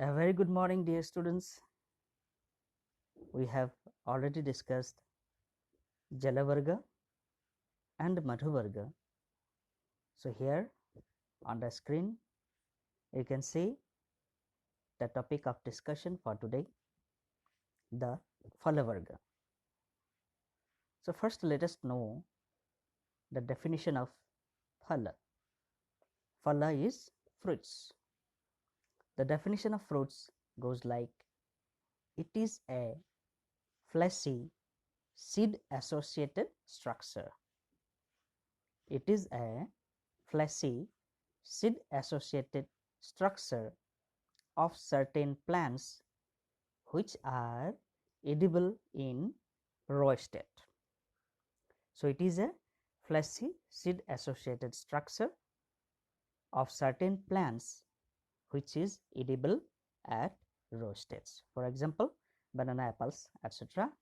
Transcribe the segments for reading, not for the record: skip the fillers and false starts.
A very good morning, dear students. We have already discussed Jalavarga and Madhuvarga. So, here on the screen, you can see the topic of discussion for today, the Phalavarga. So, first let us know the definition of Phala. Phala is fruits. The definition of fruits goes like it is a fleshy seed associated structure. It is a fleshy seed associated structure of certain plants which are edible in raw state. So, it is a fleshy seed associated structure of certain plants which is edible at raw states. For example, banana, apples, etc.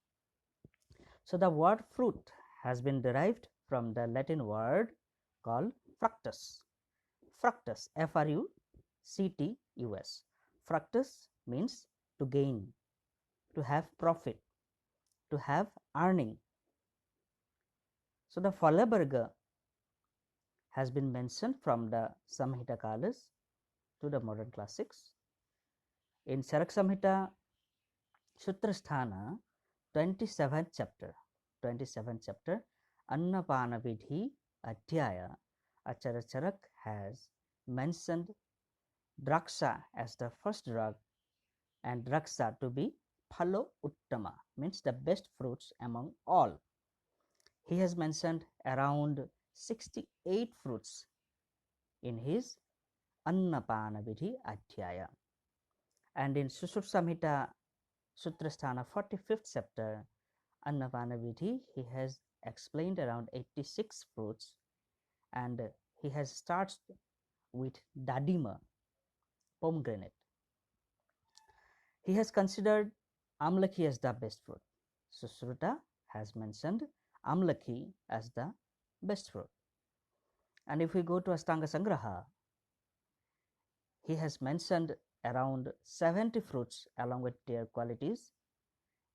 So, the word fruit has been derived from the Latin word called fructus. Fructus, F-R-U-C-T-U-S. Fructus means to gain, to have profit, to have earning. So, the Phalavarga has been mentioned from the Samhita Kalas to the modern classics. In Charak Samhita Sutrasthana 27th chapter, Annapana Vidhi Adhyaya, Acharya Charak has mentioned Draksha as the first drug and Draksha to be Phalo Uttama, means the best fruits among all. He has mentioned around 68 fruits in his Annapana Vidhi Adhyaya. And in Sushruta Sutrasthana 45th chapter, Annapana Vidhi, he has explained around 86 fruits, and he has started with Dadima, pomegranate. He has considered Amlaki as the best fruit. Sushruta has mentioned Amlaki as the best fruit. And if we go to Astanga Sangraha, he has mentioned around 70 fruits along with their qualities,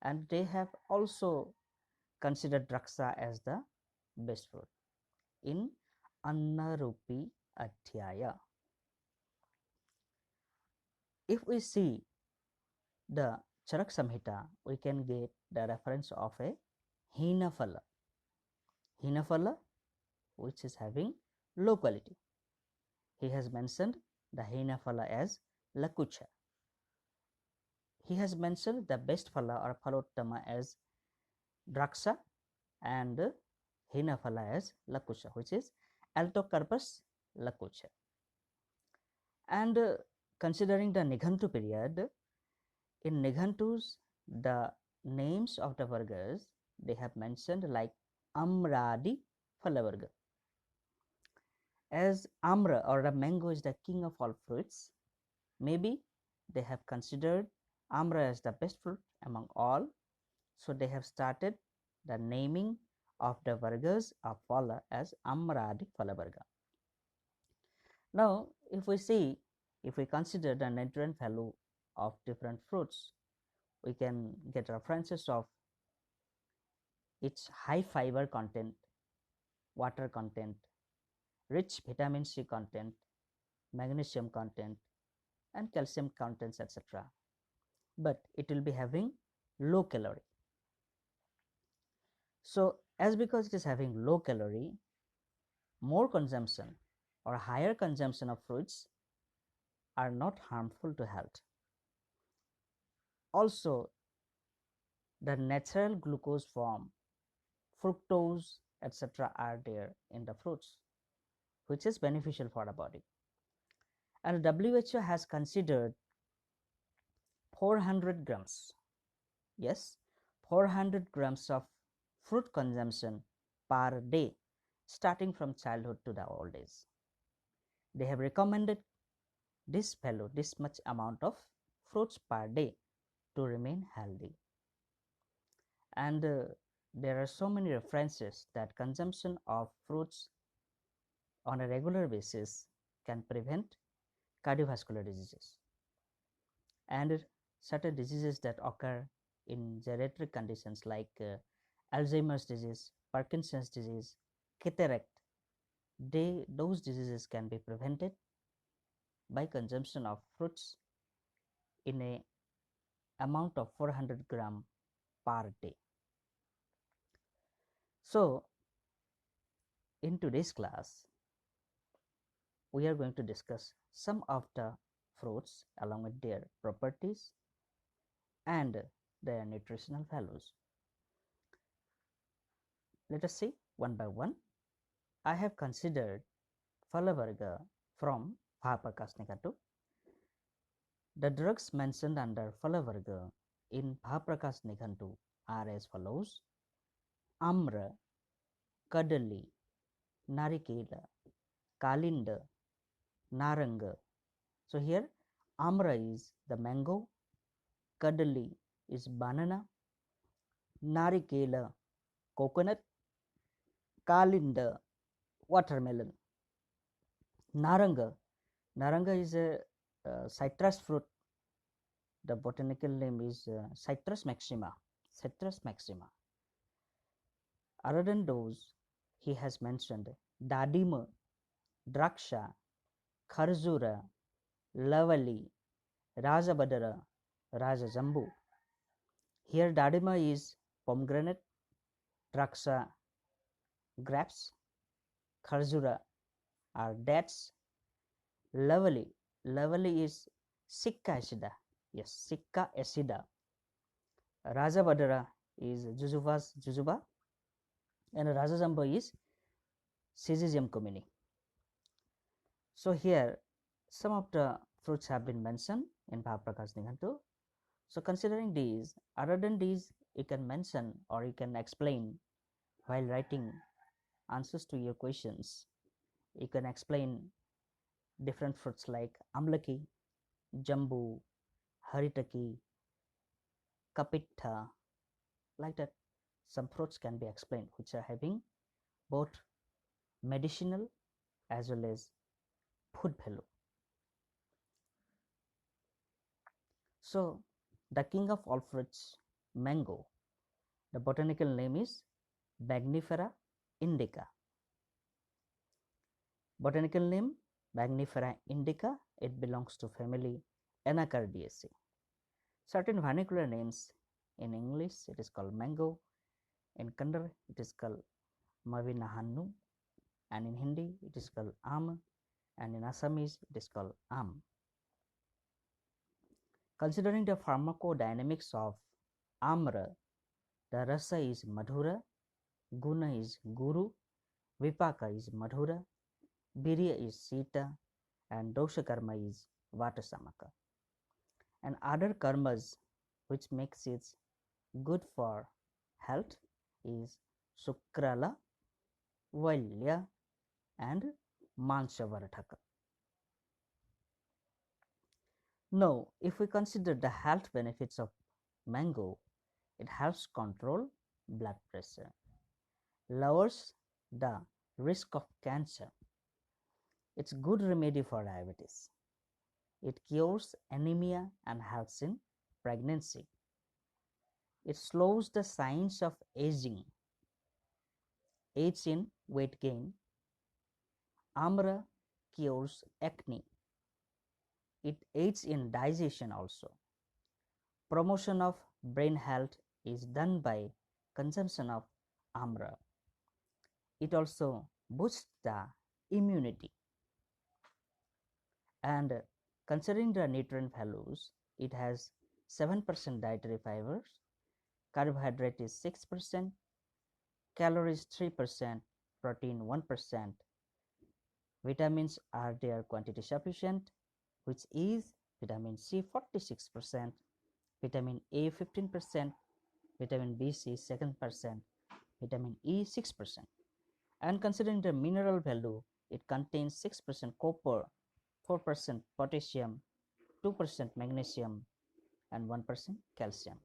and they have also considered Draksha as the best fruit in Annarupi Adhyaya. If we see the Charak Samhita, we can get the reference of a Hinaphala. Hinaphala, which is having low quality. He has mentioned the Hinaphala as Lakucha. He has mentioned the best phala or Phalottama as Draksha and Hinaphala as Lakucha, which is Altocarpus lakucha. And considering the Nighantu period, in Nighantus, the names of the Vargas they have mentioned like Amradi Phalavarga. As Amra or the mango is the king of all fruits, maybe they have considered Amra as the best fruit among all, so they have started the naming of the Vargas of Phala as Amradi Phalavarga. Now, if we consider the nutrient value of different fruits, we can get references of its high fiber content, water content, rich vitamin C content, magnesium content, and calcium contents, etc. But it will be having low calorie. So, as because it is having low calorie, more consumption or higher consumption of fruits are not harmful to health. Also, the natural glucose form, fructose, etc. are there in the fruits, which is beneficial for the body. And WHO has considered 400 grams, yes, 400 grams of fruit consumption per day starting from childhood to the old age. They have recommended this value, this much amount of fruits per day to remain healthy. And there are so many references that consumption of fruits on a regular basis can prevent cardiovascular diseases. and certain diseases that occur in geriatric conditions like Alzheimer's disease, Parkinson's disease, cataract, those diseases can be prevented by consumption of fruits in a amount of 400 gram per day. So, in today's class, we are going to discuss some of the fruits along with their properties and their nutritional values. Let us see one by one. I have considered Phalavarga from Bhaprakash Nikantu. The drugs mentioned under Phalavarga in Bhaprakash Nikantu are as follows: Amra, Kadali, Narikela, Kalinda, Naranga. So here Amra is the mango, Kadali is banana, Narikela coconut, Kalinda watermelon, Naranga is a citrus fruit. The botanical name is Citrus maxima. Other than those, he has mentioned Dadima, Draksha, Kharjura, Lavali, Rajabadara, Rajajambu. Here Dadima is pomegranate, Draksha grapes, Kharjura are dates, Lavali is Sicca acida. Yes, Sicca acida. Rajabadara is Jujuba, and Rajajambu is Syzygium comini. So here some of the fruits have been mentioned in Bhaprakash Nikantu. So considering these, other than these, you can mention or you can explain while writing answers to your questions. You can explain different fruits like Amlaki, Jambu, Haritaki, Kapitha, like that. Some fruits can be explained which are having both medicinal as well as food value. So the king of all fruits, mango, the botanical name is Magnifera indica. Botanical name Magnifera indica, it belongs to family Anacardiaceae. Certain vernacular names in English it is called mango, in Kannada it is called Mavina Hannu, and in Hindi it is called Am, and in Assamese it is called Am. Considering the pharmacodynamics of Amra, the rasa is Madhura, Guna is Guru, Vipaka is Madhura, Birya is Sita, and Dosha Karma is Vatasamaka. And other karmas which makes it good for health is Sukrala, Vailya, and Manshavarthaka. Now, if we consider the health benefits of mango, it helps control blood pressure, lowers the risk of cancer, it's good remedy for diabetes, it cures anemia and helps in pregnancy, it slows the signs of aging, aids in weight gain. Amra cures acne, it aids in digestion also. Promotion of brain health is done by consumption of Amra. It also boosts the immunity. And considering the nutrient values, it has 7% dietary fibers, carbohydrate is 6%, calories 3%, protein 1%, vitamins are their quantity sufficient, which is vitamin C 46%, vitamin A 15%, vitamin B C 7%, vitamin E 6%. And considering the mineral value, it contains 6% copper, 4% potassium, 2% magnesium, and 1% calcium,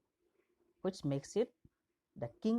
which makes it the king